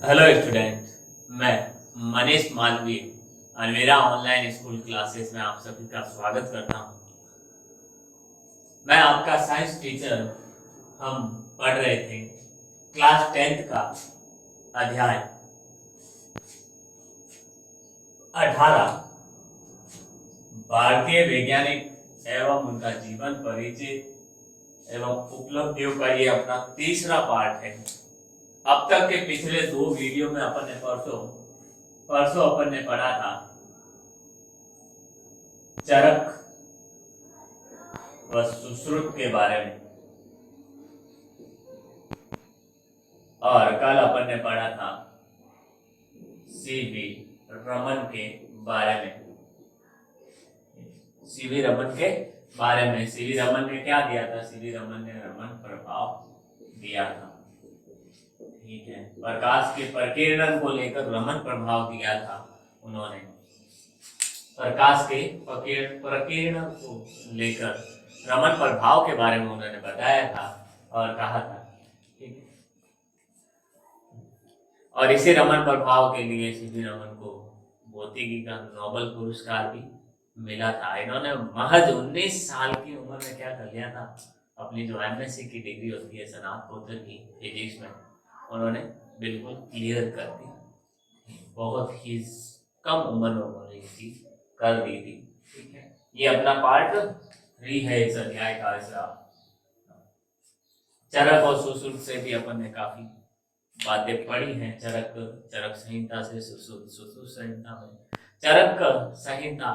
Hello student, मैं Manish Malviya Alvera online school classes में आप सभी का स्वागत करता हूं। मैं आपका साइंस टीचर। हम पढ़ रहे थे क्लास 10th का अध्याय 18 भारतीय वैज्ञानिक एवं उनका जीवन परिचय एवं उपलब्धियों का ये अपना तीसरा पार्ट है। अब तक के पिछले दो वीडियो में अपन ने परसों अपन ने पढ़ा था चरक व सुश्रुत के बारे में, और कल अपन ने पढ़ा था सीवी रमन के बारे में। सीवी रमन के बारे में सीवी रमन ने क्या दिया था? सीवी रमन ने रमन प्रभाव दिया था। ठीक है, प्रकाश के प्रकीर्णन को लेकर रमन प्रभाव दिया था उन्होंने। प्रकाश के प्रकीर्णन को लेकर रमन प्रभाव के बारे में उन्होंने बताया था और कहा था। ठीक है, और इसी रमन प्रभाव के लिए सीवी रमन को भौतिकी का नोबेल पुरस्कार भी मिला था। इन्होंने महज 19 साल की उम्र में क्या कर लिया था? अपनी जो एमएससी की डिग्री होती है स्नातकोत्तर की फिजिक्स में, उन्होंने बिल्कुल क्लियर कर दी। बहुत ही कम उम्र में उन्होंने ये चीज कर दी थी। ठीक है, ये अपना पार्ट 3 है इस अध्याय का। चरक और सुश्रुत से भी अपन ने काफी बातें पढ़ी हैं। चरक संहिता से सुश्रुत संहिता में। चरक संहिता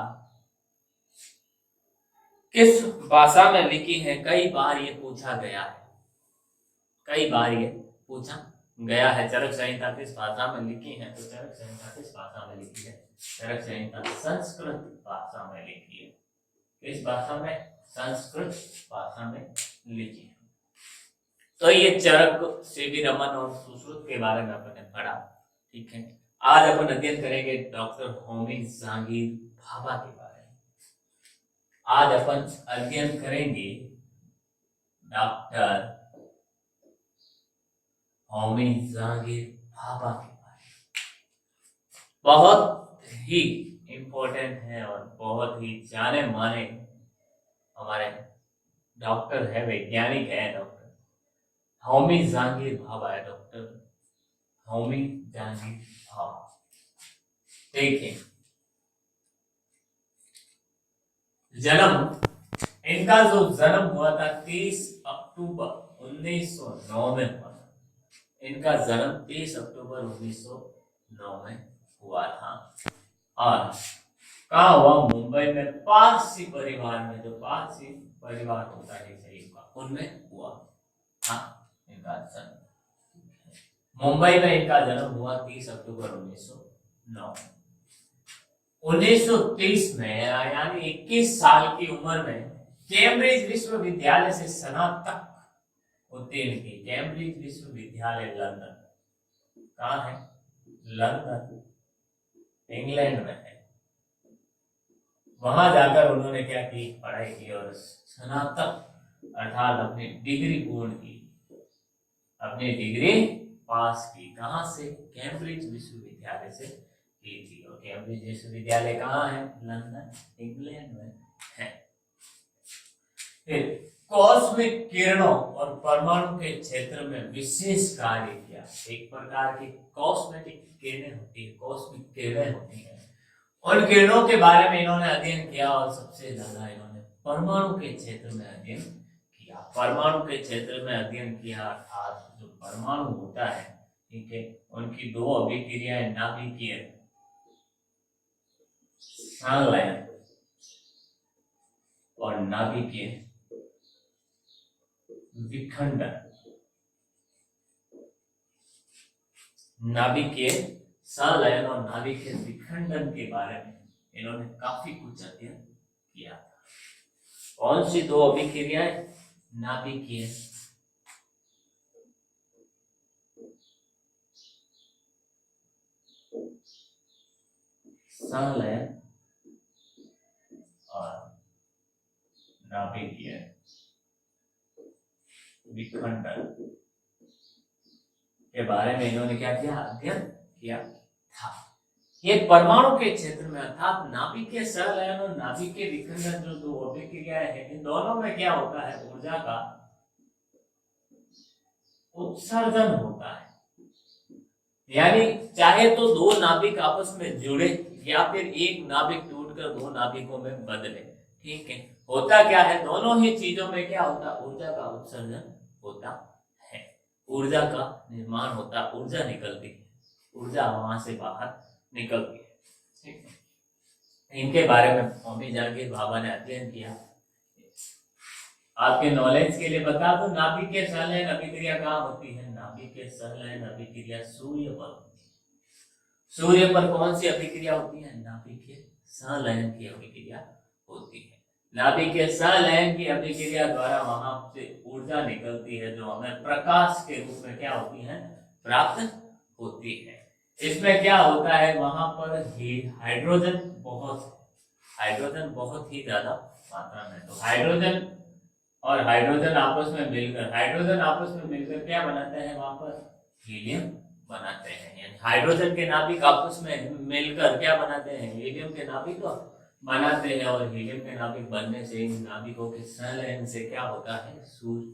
किस भाषा में लिखी है? कई बार ये पूछा गया है। चरक संहिता किस भाषा में लिखी है? तो चरक संहिता किस भाषा में लिखी है? चरक संहिता संस्कृत भाषा में लिखी है। किस भाषा में? संस्कृत भाषा में लिखी है। तो ये चरक सीवी रमन और सुश्रुत के बारे में अपन ने पढ़ा। ठीक है, आज अपन अध्ययन करेंगे डॉक्टर होमी जहांगीर भाभा के बारे में। आज अपन अध्ययन करेंगे डॉक्टर होमी जहांगीर भाभा के बारे में। बहुत ही इंपॉर्टेंट है और बहुत ही जाने माने हमारे डॉक्टर है, वैज्ञानिक है। डॉक्टर होमी जहांगीर भाभा है। डॉक्टर होमी जहांगीर भाभा। देखिए, इनका जो जन्म हुआ था 30 अक्टूबर 1909 में हुआ था। इनका जन्म 30 अक्टूबर 1909 में हुआ था। और कहाँ हुआ? मुंबई में पारसी परिवार में। जो पारसी परिवार होता है शरीफ का, उनमें हुआ था इनका जन्म। मुंबई में इनका जन्म हुआ 30 अक्टूबर 1909। 1930 में यानी 21 साल की उम्र में कैम्ब्रिज विश्वविद्यालय से स्नातक उत्तीर्ण की। कैम्ब्रिज विश्वविद्यालय लंदन, कहाँ है? लंदन, इंग्लैंड में है। वहां जाकर उन्होंने क्या की? पढ़ाई की और स्नातक अर्थात अपनी डिग्री पूर्ण की, अपनी डिग्री पास की। कहां से? कैम्ब्रिज विश्वविद्यालय से की थी। और कैम्ब्रिज विश्वविद्यालय कहाँ है? लंदन, इंग्लैंड में है। फिर कॉस्मिक किरणों और परमाणु के क्षेत्र में विशेष कार्य किया। एक प्रकार की कॉस्मेटिक किरणें होती है, कॉस्मिक किरणें होती है, उन किरणों के बारे में इन्होंने अध्ययन किया। और सबसे ज्यादा इन्होंने परमाणु के क्षेत्र में अध्ययन किया। परमाणु के क्षेत्र में अध्ययन किया अर्थात जो परमाणु होता है, ठीक है, उनकी दो अभिक्रियाएं नाभिकीय संलयन और नाभिकीय विखंडन। नाभिकीय संलयन और नाभिकीय विखंडन के बारे में इन्होंने काफी कुछ अध्ययन किया। कौन सी दो अभिक्रियाएं? नाभिकीय संलयन और नाभिकीय विखंडन। के बारे में इन्होंने क्या किया, अध्ययन किया था। ये परमाणु के क्षेत्र में अर्थात नाभिकीय संलयन और नाभिकीय विखंडन जो दो अभिक्रियाएं हैं, इन दोनों में क्या होता है, ऊर्जा का उत्सर्जन होता है। यानी चाहे तो दो नाभिक आपस में जुड़े या फिर एक नाभिक टूटकर दो नाभिकों में बदले, ठीक है। होता क्या है, दोनों ही चीजों में क्या होता, ऊर्जा का उत्सर्जन होता है, ऊर्जा का निर्माण होता, ऊर्जा निकलती है, ऊर्जा वहां से बाहर निकलती है, ठीक है। इनके बारे में स्वामी जहांगीर भाभा ने अध्ययन किया। आपके नॉलेज के लिए बता दो, नाभिकीय संलयन अभिक्रिया कहाँ होती है, नाभिकीय संलयन अभिक्रिया सूर्य पर होती है। सूर्य पर कौन सी अभिक्रिया होती है, नाभिकीय संलयन की अभिक्रिया होती है। नाभिकीय संलयन की अभिक्रिया द्वारा वहां से ऊर्जा निकलती है जो हमें प्रकाश के रूप में क्या होती है, प्राप्त होती है। इसमें क्या होता है, वहां पर हाइड्रोजन बहुत ही ज्यादा मात्रा में, तो हाइड्रोजन और हाइड्रोजन आपस में मिलकर क्या बनाते हैं, वहां पर हीलियम बनाते हैं। यानी हाइड्रोजन के नाभिक आपस में मिलकर क्या बनाते हैं, हीलियम के नाभिक बनाते हैं, और हीलियम के नाभिक बनने से इन नाभिकों के संलयन से क्या होता है, सूर्य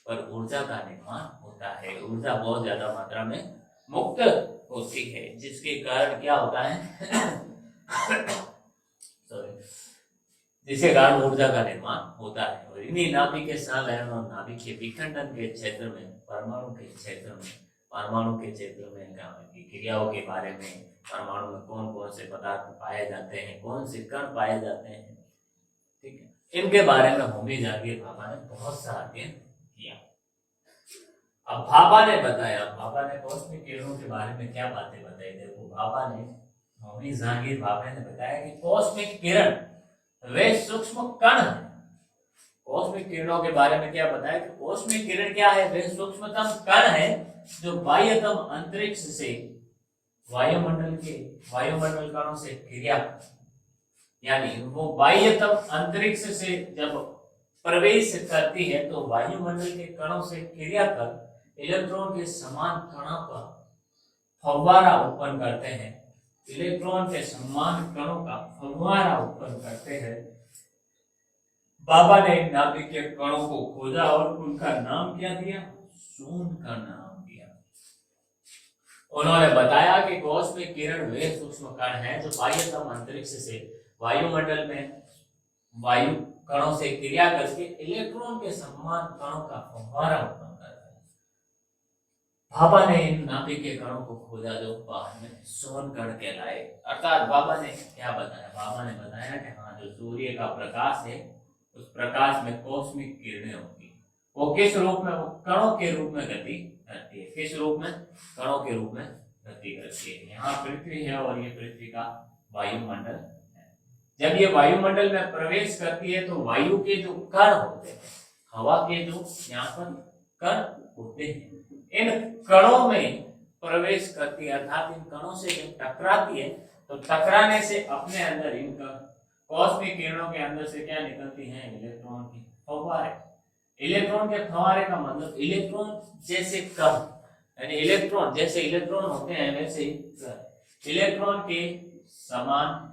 पर ऊर्जा का निर्माण होता है। ऊर्जा बहुत ज्यादा मात्रा में मुक्त होती है, जिसके कारण क्या होता है जिसके कारण ऊर्जा का निर्माण होता है। और इन्हीं नाभिकीय संलयन और नाभिकीय विखंडन के क्षेत्र में, परमाणु के क्षेत्र में क्रियाओं के बारे में, परमाणु में कौन कौन से पदार्थ पाए जाते हैं, कौन से कण पाए जाते हैं, ठीक है, इनके बारे में होमी जहांगीर भाभा ने बहुत सा अध्ययन किया। अब भाभा ने कॉस्मिक किरणों के बारे में क्या बातें बताई। देखो, होमी जहांगीर भाभा ने बताया कि कॉस्मिक किरण वे सूक्ष्म कण है। कॉस्मिक किरणों के बारे में क्या बताया कि कॉस्मिक किरण क्या है, वे सूक्ष्मतम कण है जो बाह्यतम अंतरिक्ष से वायुमंडल कणों से क्रिया, यानी वो बाह्यतम अंतरिक्ष से जब प्रवेश करती है तो वायुमंडल के कणों से क्रिया कर इलेक्ट्रॉन के समान कणों का फव्वारा उत्पन्न करते हैं। इलेक्ट्रॉन के समान कणों का फव्वारा उत्पन्न करते हैं। बाबा ने नाभिकीय कणों को खोजा और उनका नाम क्या दिया, सोन का नाम दिया। उन्होंने बताया कि कॉस्मिक किरण वे सूक्ष्म कण हैं जो बाह्यतम अंतरिक्ष से वायुमंडल में वायु कणों से क्रिया करके इलेक्ट्रॉन के समान कणों का फव्वारा उत्पन्न करते हैं। बाबा ने इन नाभिकीय कणों को खोजा जो बाद में सोन कण कहलाए। अर्थात बाबा ने क्या बताया, बाबा ने बताया कि हाँ, जो सूर्य का प्रकाश है उस प्रकाश में कॉस्मिक किरणें होती हैं। वो किस रूप में, वो कणों के रूप में गति करती है। किस रूप में, कणों के रूप में गति करती है। यहाँ पृथ्वी है और ये पृथ्वी का वायुमंडल है। जब ये वायुमंडल में प्रवेश करती है तो वायु के जो कण होते हैं, हवा के जो यहाँ पर कण होते हैं, इन कणों में प्रवेश करती है। अर्थात इन कणों से जब टकराती है तो टकराने से अपने अंदर इनका कॉस्मिक किरणों के अंदर से क्या निकलती हैं, इलेक्ट्रॉन के फव्वारे। इलेक्ट्रॉन के फव्वारे का मतलब इलेक्ट्रॉन जैसे कण, यानी इलेक्ट्रॉन जैसे इलेक्ट्रॉन होते हैं वैसे इलेक्ट्रॉन के समान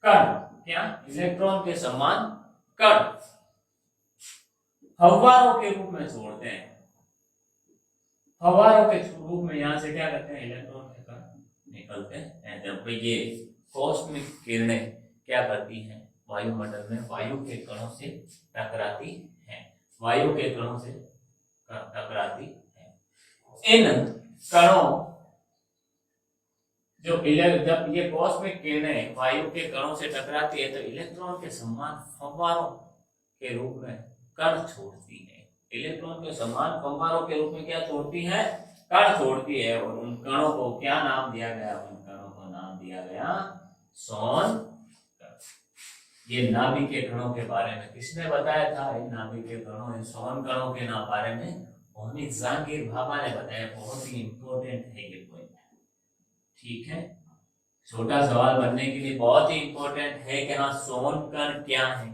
कण, क्या, इलेक्ट्रॉन के समान कण फव्वारों के रूप में छोड़ते हैं। फव्वारों के रूप में यहाँ से क्या करते हैं, इलेक्ट्रॉन के कण निकलते हैं। जब ये कॉस्मिक किरणें क्या करती हैं, वायुमंडल में वायु के कणों से टकराती हैं, वायु के कणों से टकराती हैं। इन कणों जब ये कॉस्मिक किरणें वायु के कणों से टकराती है तो इलेक्ट्रॉन के समान फव्वारों के रूप में कण छोड़ती है। इलेक्ट्रॉन के समान फव्वारों के रूप में क्या छोड़ती है, कण छोड़ती है। और उन कणों को क्या नाम दिया गया, उन कणों को नाम दिया गया सोन। ये नाभिकीय कणों के बारे में किसने बताया था, इन नाभिकीय कणों, इन सोन कणों के बारे में होमी जहांगीर भाभा ने बताया। बहुत ही इंपॉर्टेंट है ये पॉइंट, ठीक है। छोटा सवाल बनने के लिए बहुत ही इंपॉर्टेंट है कि हाँ, सोन कण क्या है,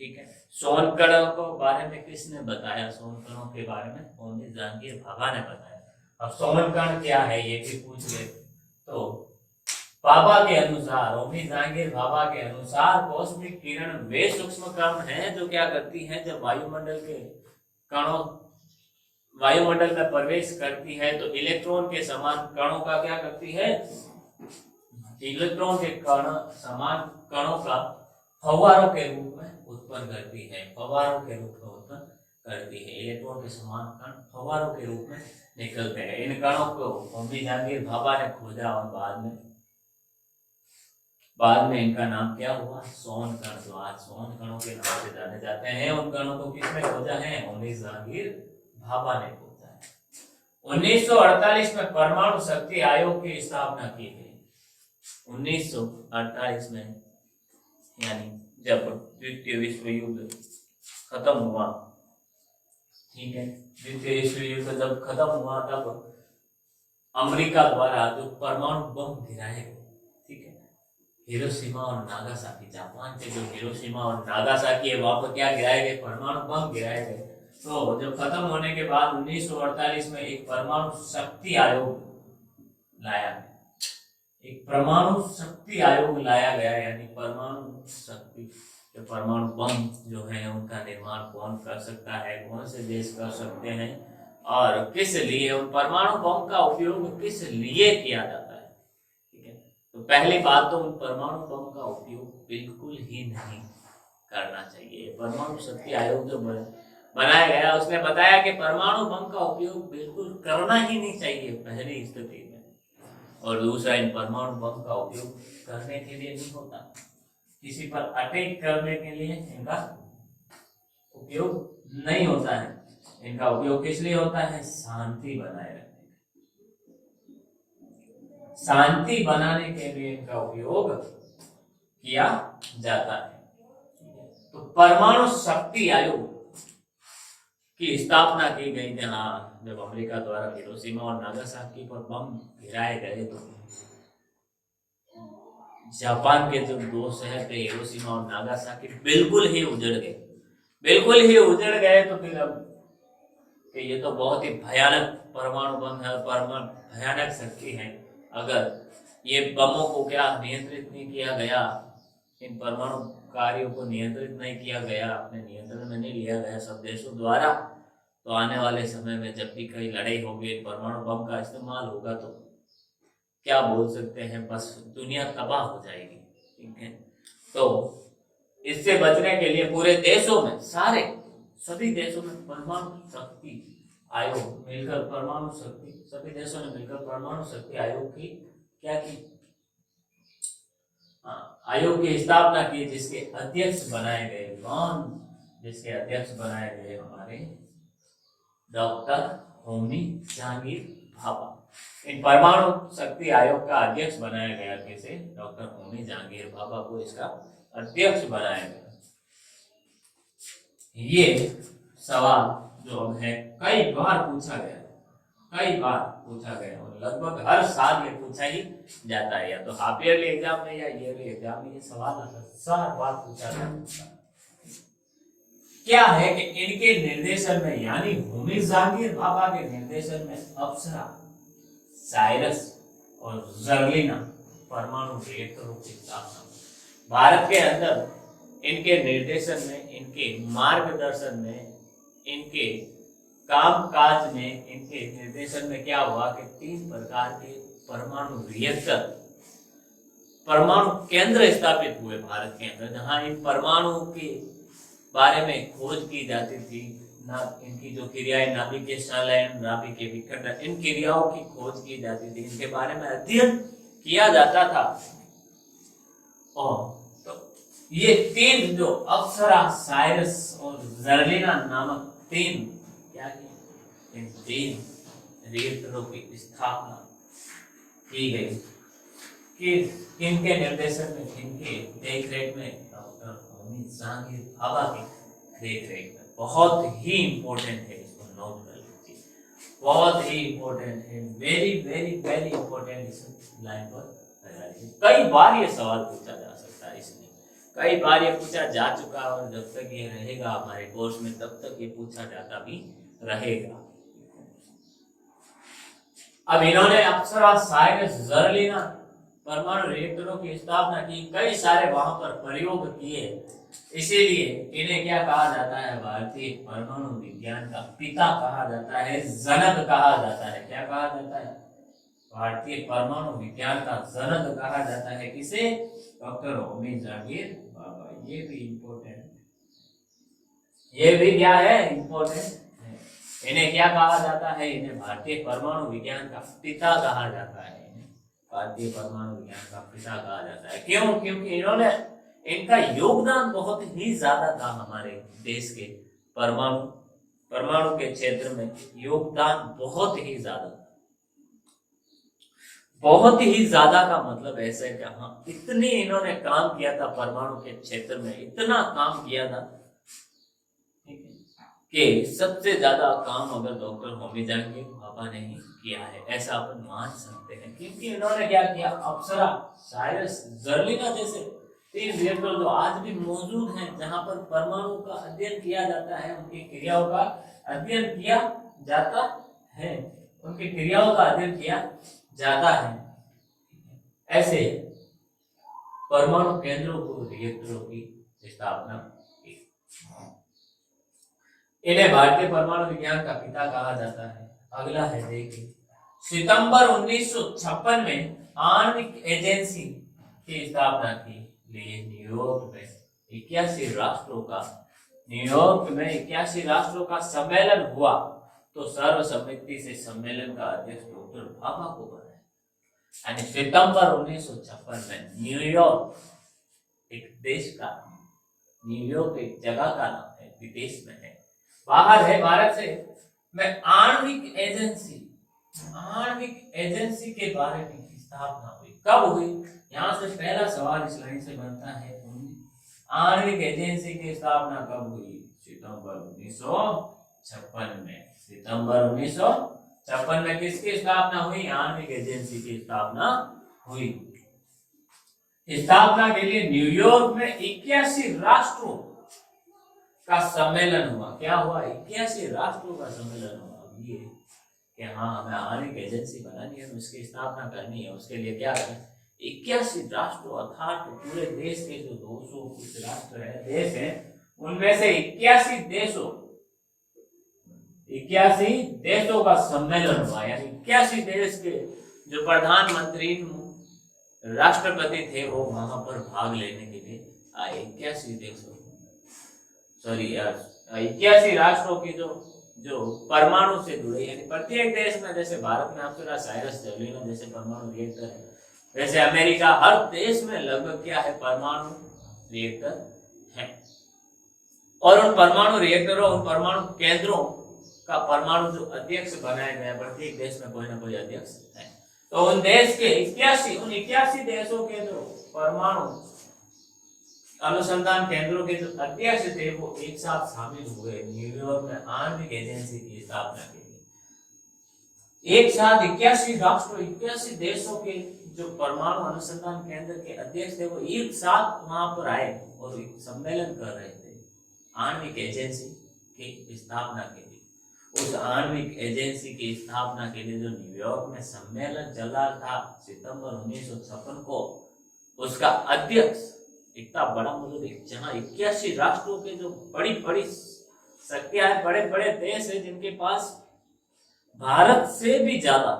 ठीक है। सोनकणों को बारे में किसने बताया? सोनकणों के बारे में होमी जहांगीर भाभा ने बताया। अब सोनकण क्या है ये भी पूछ ले तो भाभा के अनुसार, होमी जहांगीर भाभा के अनुसार कॉस्मिक किरण वे सूक्ष्म कण हैं जो क्या करती हैं, जब वायुमंडल के कणों वायुमंडल में प्रवेश करती है तो इलेक्ट्रॉन के समान कणों का क्या करती है, इलेक्ट्रॉन के कण समान कणों का फव्वारों के रूप में उत्पन्न करती है, फव्वारों के रूप में उत्पन्न करती है। इलेक्ट्रॉन के समान कण फव्वारों के रूप में निकलते हैं। इन कणों को होमी जहांगीर भाभा ने खोजा और बाद में इनका नाम क्या हुआ, सोन कण। तो आज सोन कणों के नाम से जाने जाते हैं। उन कणों को किसने खोजा है, होमी जहांगीर भाभा ने खोजा है। 1948 में परमाणु शक्ति आयोग की स्थापना की गई। 1948 में, यानी जब द्वितीय विश्व युद्ध खत्म हुआ, ठीक है, द्वितीय विश्व युद्ध जब खत्म हुआ तब अमेरिका द्वारा जो परमाणु बम गिराए, ठीक है, हिरोशिमा और नागासाकी, जापान के जो हिरोशिमा और नागासाकी है वहां पर क्या गिराए गए, परमाणु बम गिराए गए। तो जब खत्म होने के बाद 1948 में एक परमाणु शक्ति आयोग लाया गया, एक परमाणु शक्ति आयोग लाया गया, यानी परमाणु शक्ति, परमाणु बम जो है उनका निर्माण कौन कर सकता है, कौन से देश कर सकते हैं और किस लिए, उन परमाणु बम का उपयोग किस लिए किया जाता है, ठीक है। तो पहली बात तो उन परमाणु बम का उपयोग बिल्कुल ही नहीं करना चाहिए। परमाणु शक्ति आयोग जो बनाया गया उसने बताया कि परमाणु बम का उपयोग बिल्कुल करना ही नहीं चाहिए पहली स्थिति में, और दूसरा इन परमाणु बम का उपयोग करने के लिए नहीं होता, किसी पर अटैक करने के लिए इनका उपयोग नहीं होता है। इनका उपयोग किस लिए होता है, शांति बनाए रखने, शांति बनाने के लिए इनका उपयोग किया जाता है। तो परमाणु शक्ति आयोग की स्थापना की गई जब अमेरिका द्वारा हिरोशिमा और नागासाकी पर बम गिराए गए तो जापान के जो दो शहर थे हिरोशिमा और नागासाकी बिल्कुल ही उजड़ गए, बिल्कुल ही उजड़ गए। तो फिर अब कि ये तो बहुत ही भयानक परमाणु बम है, परमाणु भयानक शक्ति है, अगर ये बमों को क्या नियंत्रित नहीं किया गया, इन परमाणु कार्यों को नियंत्रित नहीं किया गया, अपने नियंत्रण में नहीं लिया गया सब देशों द्वारा, तो आने वाले समय में जब भी कहीं लड़ाई होगी, परमाणु बम का इस्तेमाल होगा, तो क्या बोल सकते हैं, बस दुनिया तबाह हो जाएगी, ठीक है। तो इससे बचने के लिए पूरे देशों में, सभी देशों में परमाणु शक्ति आयोग मिलकर, परमाणु शक्ति सभी देशों ने मिलकर परमाणु शक्ति आयोग की क्या की, आयोग की स्थापना की, जिसके अध्यक्ष बनाए गए कौन, जिसके अध्यक्ष बनाए गए हमारे डॉक्टर होमी जहांगीर भाभा। इन परमाणु शक्ति आयोग का अध्यक्ष बनाया गया किसे, डॉक्टर होमी जहांगीर भाभा को इसका अध्यक्ष बनाया गया। ये सवाल जो है कई बार पूछा गया, कई बार पूछा गया और लगभग हर साल ये पूछा ही जाता है, या तो हाफ ईयरली एग्जाम में या ईयरली एग्जाम में ये सवाल हर बार पूछा जाता है। क्या है कि इनके निर्देशन में, यानी होमी जहांगीर भाभा के निर्देशन में अप्सरा, साइरस और जर्लिना परमाणु रिएक्टरों की स्थापना भारत के अंदर, इनके निर्देशन में, इनके मार्गदर्शन में, इनके कामकाज में, इनके निर्देशन में क्या हुआ कि 3 प्रकार के परमाणु रिएक्टर, परमाणु केंद्र स्थापित हुए भारत के अंदर, जहां इन परमाणु के बारे में खोज की जाती थी, इनकी जो क्रियाएं, नाभिकीय संलयन, नाभिकीय विखंडन, इन क्रियाओं की खोज की जाती थी, इनके बारे में अध्ययन किया जाता था। और तो ये 3 जो अप्सरा, साइरस और जर्लिना नामक 3 क्या की, इन 3 रिएक्टरों की स्थापना की गई कि इनके निर्देशन में, इनके देखरेख में, डॉक्टर होमी जहांगीर भाभा की देखरेख में। बहुत ही इंपॉर्टेंट है, इसको नोट कर लीजिए, बहुत ही इंपॉर्टेंट है, वेरी वेरी वेरी इंपॉर्टेंट, इस लाइन पर कई बार ये सवाल पूछा जा सकता है, इसलिए कई बार ये पूछा जा चुका है और जब तक ये रहेगा हमारे कोर्स में तब तक ये पूछा जाता भी रहेगा। अब इन्होंने अप्सरा साइरस जर्लिना परमाणु रिएक्टरों की स्थापना की, कई सारे वहां पर प्रयोग किए, इसीलिए इन्हें क्या कहा जाता है, भारतीय परमाणु विज्ञान का पिता कहा जाता है, जनक कहा जाता है। क्या कहा जाता है? भारतीय परमाणु विज्ञान का जनक कहा जाता है। किसे? डॉक्टर होमी जहांगीर बाबा। ये भी इम्पोर्टेंट, ये भी क्या है, इम्पोर्टेंट। इन्हें क्या कहा जाता है? इन्हें भारतीय परमाणु विज्ञान का पिता कहा जाता है। भारतीय परमाणु विज्ञान का पिता कहा जाता है। क्यों? क्योंकि इन्होंने, इनका योगदान बहुत ही ज्यादा था हमारे देश के परमाणु के क्षेत्र में। योगदान बहुत ही ज्यादा, बहुत ही ज्यादा का मतलब ऐसा है कि हाँ, इतनी इन्होंने काम किया था परमाणु के क्षेत्र में, इतना काम किया था कि सबसे ज्यादा काम अगर डॉक्टर होमी जहांगीर बाबा ने ही किया है, ऐसा अपन मान सकते हैं। क्योंकि इन्होंने क्या किया, अप्सरा, साइरस, जर्लिना जैसे 3 रिएक्टर जो आज भी मौजूद हैं, जहां पर परमाणु का अध्ययन किया जाता है, उनकी क्रियाओं का अध्ययन किया जाता है, उनकी क्रियाओं का अध्ययन किया जाता है। ऐसे परमाणु केंद्रों को, रिएक्टरों की स्थापना की। इन्हें भारतीय परमाणु विज्ञान का पिता कहा जाता है। अगला है, देखिए, सितंबर 1956 में आणविक एजेंसी की स्थापना की लिए न्यूयॉर्क में 81 राष्ट्रों का, न्यूयॉर्क में 81 राष्ट्रों का सम्मेलन हुआ, तो सर्वसम्मति से सम्मेलन का अध्यक्ष डॉक्टर भाभा को बनाया। यानी सितंबर 1956 में न्यूयॉर्क एक देश का, न्यूयॉर्क एक जगह का नाम है, विदेश में है, बाहर है भारत से, में आणविक एजेंसी के बारे में स्थापना हुई। कब हुई? यहाँ से पहला सवाल इस लाइन से बनता है, आणविक एजेंसी की स्थापना कब हुई? सितंबर 1956 में। सितंबर 1956 में किसकी स्थापना हुई? आणविक एजेंसी की स्थापना हुई। स्थापना के लिए न्यूयॉर्क में 81 राष्ट्रों का सम्मेलन हुआ। क्या हुआ? 81 राष्ट्रों का सम्मेलन हुआ। ये कि हाँ, हमें आणविक एजेंसी बनानी है, उसकी स्थापना करनी है, उसके लिए क्या है, 81 राष्ट्रों अर्थात पूरे देश के जो 200 कुछ राष्ट्र है, देश है, उनमें से 81 देशों का सम्मेलन हुआ। यानी 81 देश के जो प्रधानमंत्री, राष्ट्रपति थे, वो वहां पर भाग लेने के लिए आए। 81 देशों, सॉरी यार, 81 राष्ट्रों की जो परमाणु से जुड़े, यानी प्रत्येक देश में, जैसे भारत में अप्सरा, साइरस, जर्लिना जैसे परमाणु रिएक्टर है, वैसे अमेरिका, हर देश में लगभग क्या है, परमाणु रिएक्टर है। और उन परमाणु रिएक्टरों, उन परमाणु केंद्रों का परमाणु जो अध्यक्ष बनाए गए, प्रत्येक देश में कोई ना कोई अध्यक्ष है। तो उन देश के 81 देशों के जो परमाणु अनुसंधान केंद्रों के जो अध्यक्ष थे, वो एक साथ शामिल हुए न्यूयॉर्क में आणविक एजेंसी की स्थापना के लिए। एक साथ 81 राष्ट्रों, 81 देशों के जो परमाणु अनुसंधान केंद्र के अध्यक्ष थे, वो एक साथ वहां पर आए और एक सम्मेलन कर रहे थे आणविक एजेंसी की स्थापना के लिए। उस आणविक एजेंसी की स्थापना के लिए जो न्यूयॉर्क में सम्मेलन चला था सितंबर 1956 को, उसका अध्यक्ष, इतना बड़ा मतलब, जहां 81 राष्ट्रों के जो बड़ी बड़ी शक्तियां हैं, बड़े बड़े देश हैं, जिनके पास भारत से भी ज्यादा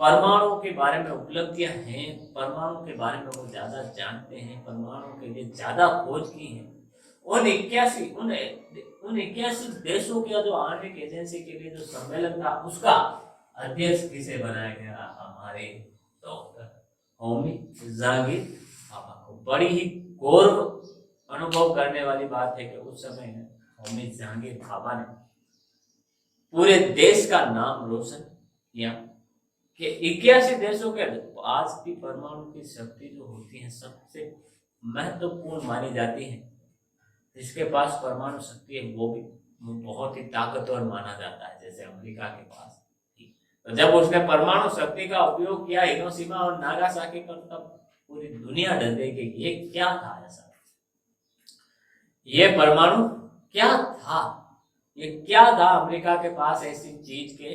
परमाणु के बारे में उपलब्धियां हैं, परमाणु के बारे में वो ज्यादा जानते हैं, परमाणु के लिए ज्यादा खोज की है, उन 81 देशों के जो आणविक एजेंसी के लिए जो सम्मेलन था, उसका अध्यक्ष किसे बनाया गया? हमारे डॉक्टर होमी जहांगीर बाबा को। बड़ी ही गौरव अनुभव करने वाली बात है कि उस समय होमी जहांगीर बाबा ने पूरे देश का नाम रोशन किया कि 81 देशों के, आज की परमाणु की शक्ति जो होती है, सबसे महत्वपूर्ण मानी जाती है। जिसके पास परमाणु शक्ति है, वो भी बहुत ही ताकतवर माना जाता है, जैसे अमेरिका के पास। तो जब उसने परमाणु शक्ति का उपयोग किया हिरोशिमा और नागासाकी पर, तब पूरी दुनिया डर गई कि ये क्या था ऐसा। ये परमाणु क्या था? ये क्या था अमेरिका के पास ऐसी चीज के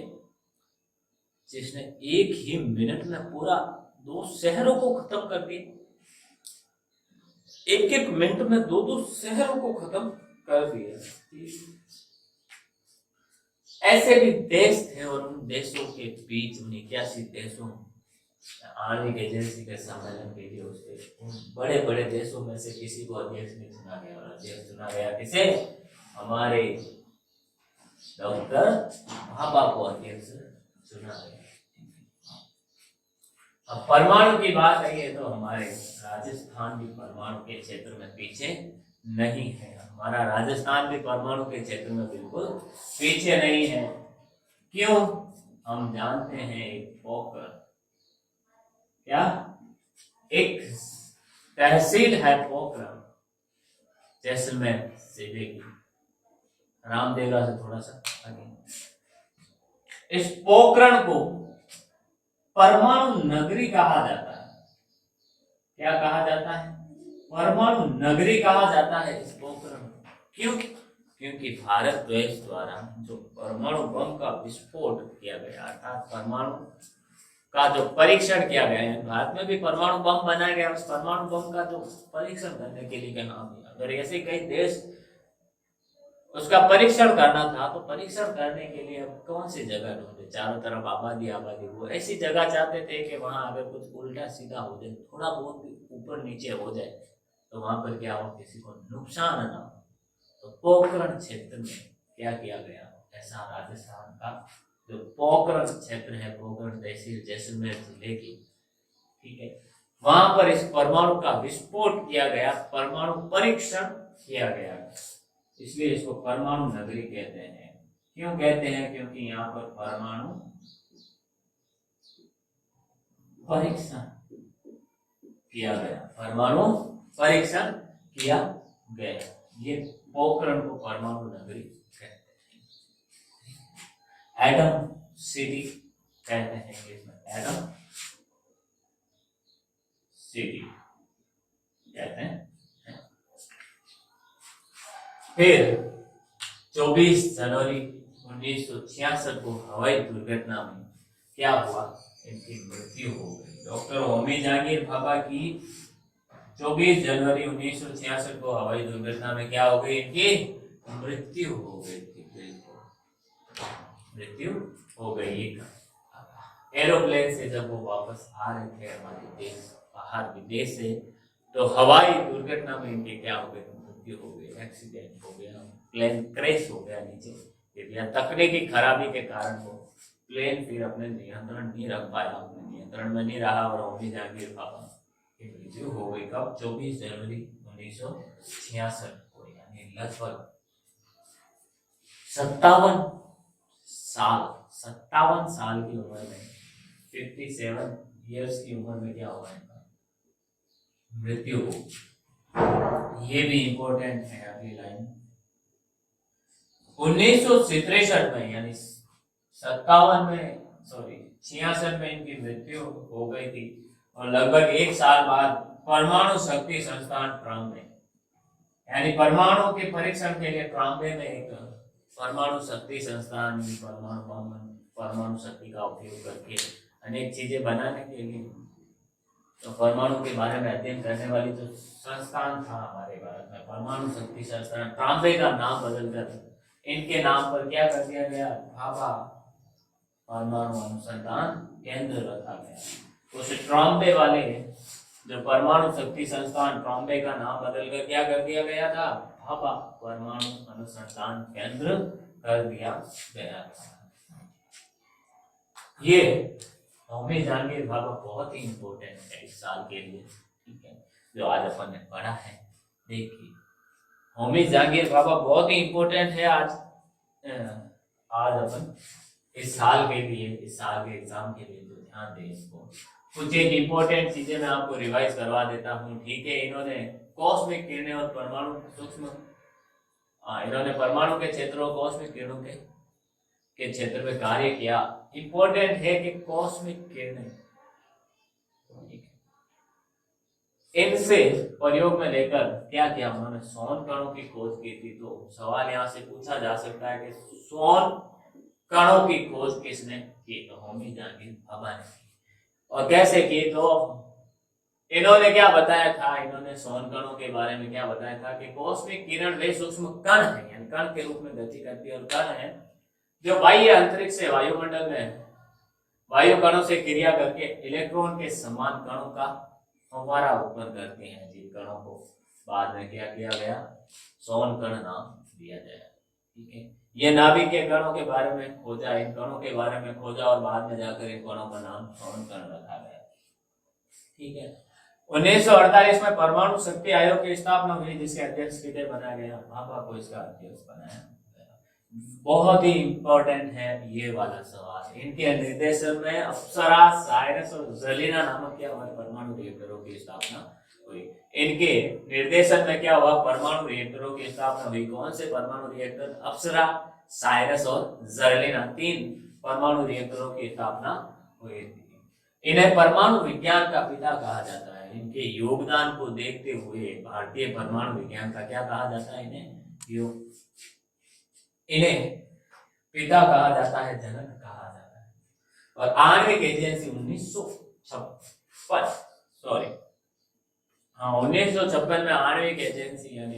जिसने एक ही मिनट में पूरा 2 शहरों को खत्म कर दिया? एक एक मिनट में 2 शहरों को खत्म कर दिया। ऐसे भी देश थे और उन देशों के बीच 81 देशों आणविक एजेंसी के सम्मेलन के लिए उसके बड़े बड़े देशों में से किसी को अध्यक्ष नहीं चुना गया, और अध्यक्ष चुना गया किसे? हमारे डॉक्टर भाभा को अध्यक्ष चुना गया। अब परमाणु की बात आई है तो हमारे राजस्थान भी परमाणु के क्षेत्र में पीछे नहीं है। हमारा राजस्थान भी परमाणु के क्षेत्र में बिल्कुल पीछे नहीं है। क्यों? हम जानते हैं एक पोखरण, क्या एक तहसील है पोखरण, जैसलमेर जिले की, रामदेवरा से थोड़ा सा आगे। इस पोखरण को परमाणु नगरी कहा जाता है। क्या कहा जाता है? परमाणु नगरी कहा जाता है इस पोखरण को। क्यों? क्योंकि भारत देश द्वारा जो परमाणु बम का विस्फोट किया गया, अर्थात परमाणु का जो परीक्षण किया गया है, भारत में भी परमाणु बम बनाया गया, उस परमाणु बम का जो परीक्षण करने के लिए कहा, अगर ऐसे कई देश उसका परीक्षण करना था तो परीक्षण करने के लिए अब कौन सी जगह ढूंढे? चारों तरफ आबादी आबादी, वो ऐसी जगह चाहते थे कि वहां अगर कुछ उल्टा सीधा हो जाए, थोड़ा बहुत भी ऊपर नीचे हो जाए तो वहां पर क्या हो, किसी को नुकसान ना हो। तो पोखरण क्षेत्र में क्या किया गया, ऐसा राजस्थान का जो पोखरण क्षेत्र है, पोखरण तहसील जैसलमेर जिले की, ठीक है, वहां पर इस परमाणु का विस्फोट किया गया, परमाणु परीक्षण किया गया, इसलिए इसको परमाणु नगरी कहते हैं। क्यों कहते हैं? क्योंकि यहाँ पर परमाणु परीक्षण किया गया, परमाणु परीक्षण किया गया। ये पोखरण को परमाणु नगरी कहते हैं। एटम सिटी कहते हैं इंग्लिश में, एटम सिटी कहते हैं। फिर 24 जनवरी 1966 को हवाई दुर्घटना में क्या हुआ? इनकी मृत्यु हो गई। डॉक्टर होमी जहांगीर भाभा की 24 जनवरी 1966 को हवाई दुर्घटना में क्या हो गई? इनकी मृत्यु हो गई थी। मृत्यु हो गई। एरोप्लेन से जब वो वापस आ रहे थे हमारे देश बाहर विदेश से, तो हवाई दुर्घटना में इनके क्या हो गए? मृत्यु हो गई, एक्सीडेंट हो गया, प्लेन क्रैश हो गया नीचे, या तकनीकी खराबी के कारण वो प्लेन फिर अपने नियंत्रण नहीं रख पाया, अपने नियंत्रण में नहीं रहा और होमी जहांगीर भाभा की मृत्यु हो गई। कब? 24 जनवरी 1966 को, यानी लगभग 57 साल की उम्र में, 57 ईयर्स की उम्र में क्या हुआ? इनका मृत्यु हो। ये भी इंपॉर्टेंट है अगली लाइन। 1963 में, यानी 66 में इनकी मृत्यु हो गई थी, और लगभग 1 साल बाद परमाणु शक्ति संस्थान ट्राम्बे, यानी परमाणु के परीक्षण के लिए ट्राम्बे में एक परमाणु शक्ति संस्थान, परमाणु शक्ति का उपयोग करके अनेक चीजें बनाने के लिए, तो परमाणु के बारे में अध्ययन करने वाली जो संस्थान था हमारे भारत में, परमाणु शक्ति संस्थान, ट्राम्बे का नाम बदलकर इनके नाम पर क्या कर दिया गया? भाभा परमाणु अनुसंधान केंद्र रखा गया। उस ट्राम्बे वाले जो परमाणु शक्ति संस्थान, ट्राम्बे का नाम बदलकर क्या कर दिया गया था? भाभा परमाणु अनुसंधान केंद्र कर दिया गया था। ये होमी जहांगीर भाभा बहुत ही इंपॉर्टेंट है इस साल के लिए, ठीक है, जो आज अपन ने पढ़ा है। देखिए, होमी जहांगीर भाभा बहुत ही इंपॉर्टेंट है आज अपन इस साल के लिए, इस साल के एग्जाम के लिए जो ध्यान दें इसको। कुछ एक इंपॉर्टेंट चीजें मैं आपको रिवाइज करवा देता हूँ, ठीक है। इन्होंने कॉस्मिक किरणें और परमाणु सूक्ष्म, इन्होंने परमाणु के क्षेत्रों, कॉस्मिक किरणों के क्षेत्र में कार्य किया। इंपॉर्टेंट है कि कॉस्मिक किरणें, इनसे प्रयोग में लेकर क्या किया उन्होंने, सोन कणों की खोज की थी। तो सवाल यहाँ से पूछा जा सकता है कि सोन कणों की खोज किसने की, तो होमी जहांगीर भाभा ने की। और कैसे की, तो इन्होंने क्या बताया था, इन्होंने सोन कणों के बारे में क्या बताया था कि कॉस्मिक किरण वे सूक्ष्म कण है, यानी कण के रूप में गति करती है, और कण है जो बाह्य अंतरिक्ष से वायुमंडल में वायु कणों से क्रिया करके इलेक्ट्रॉन के समान कणों का फव्वारा उत्पन्न करते हैं, जिन कणों को बाद में क्या किया गया, सोन कण नाम दिया गया। ठीक है, ये नाभिक के कणों के बारे में खोजा, इन कणों के बारे में खोजा और बाद में जाकर इन कणों का नाम सोन कण रखा गया। ठीक है, 1948 में परमाणु शक्ति आयोग की स्थापना हुई, जिसके अध्यक्ष किसे बनाया गया, भाभा को इसका अध्यक्ष बनाया गया। बहुत ही इंपॉर्टेंट है ये वाला सवाल। इनके निर्देशन में अप्सरा, साइरस और ज़लीना नामक क्या हुआ, परमाणु रिएक्टरों की स्थापना हुई। इनके निर्देशन में क्या हुआ, परमाणु रिएक्टरों की स्थापना हुई। कौन से परमाणु रिएक्टर, अप्सरा, साइरस और ज़लीना, 3 परमाणु रिएक्टरों की स्थापना हुई थी। इन्हें परमाणु विज्ञान का पिता कहा जाता है। इनके योगदान को देखते हुए भारतीय परमाणु विज्ञान का क्या कहा जाता है, इन्हें पिता कहा जाता है, जनक कहा जाता है। और आणविक एजेंसी 1956 में आणविक एजेंसी, यानी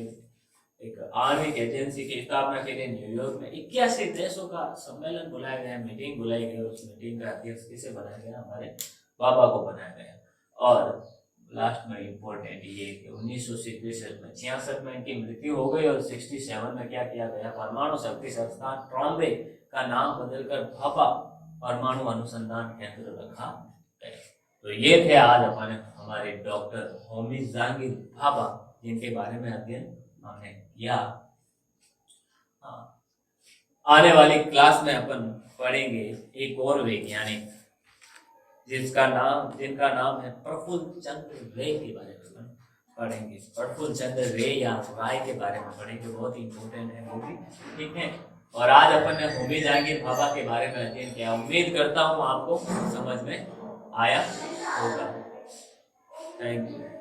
एक आणविक एजेंसी की स्थापना के लिए न्यूयॉर्क में 81 देशों का सम्मेलन बुलाया गया, मीटिंग बुलाई गई। उस मीटिंग का अध्यक्ष किसे बनाया गया, हमारे बाबा को बनाया गया। और लास्ट में इम्पोर्टेंट ये कि 1966 में 66 में इनकी मृत्यु हो गई, और 67 में क्या किया गया, परमाणु शक्ति संस्थान ट्रॉम्बे का नाम बदलकर भाभा परमाणु अनुसंधान केंद्र रखा गया। तो ये थे आज हमारे डॉक्टर होमी जहांगीर भाभा, जिनके बारे में अध्ययन हमने किया। आने वाली क्लास में अपन पढ़ेंगे एक और वैज्ञानिक जिनका नाम है प्रफुल्ल चंद्र रे के बारे में पढ़ेंगे। प्रफुल्ल चंद्र रे या राय के बारे में पढ़ेंगे, बहुत इंपॉर्टेंट है वो भी। ठीक है, और आज अपन ने होमी जहांगीर भाभा के बारे में अध्ययन किया। उम्मीद करता हूँ आपको समझ में आया होगा। Thank you.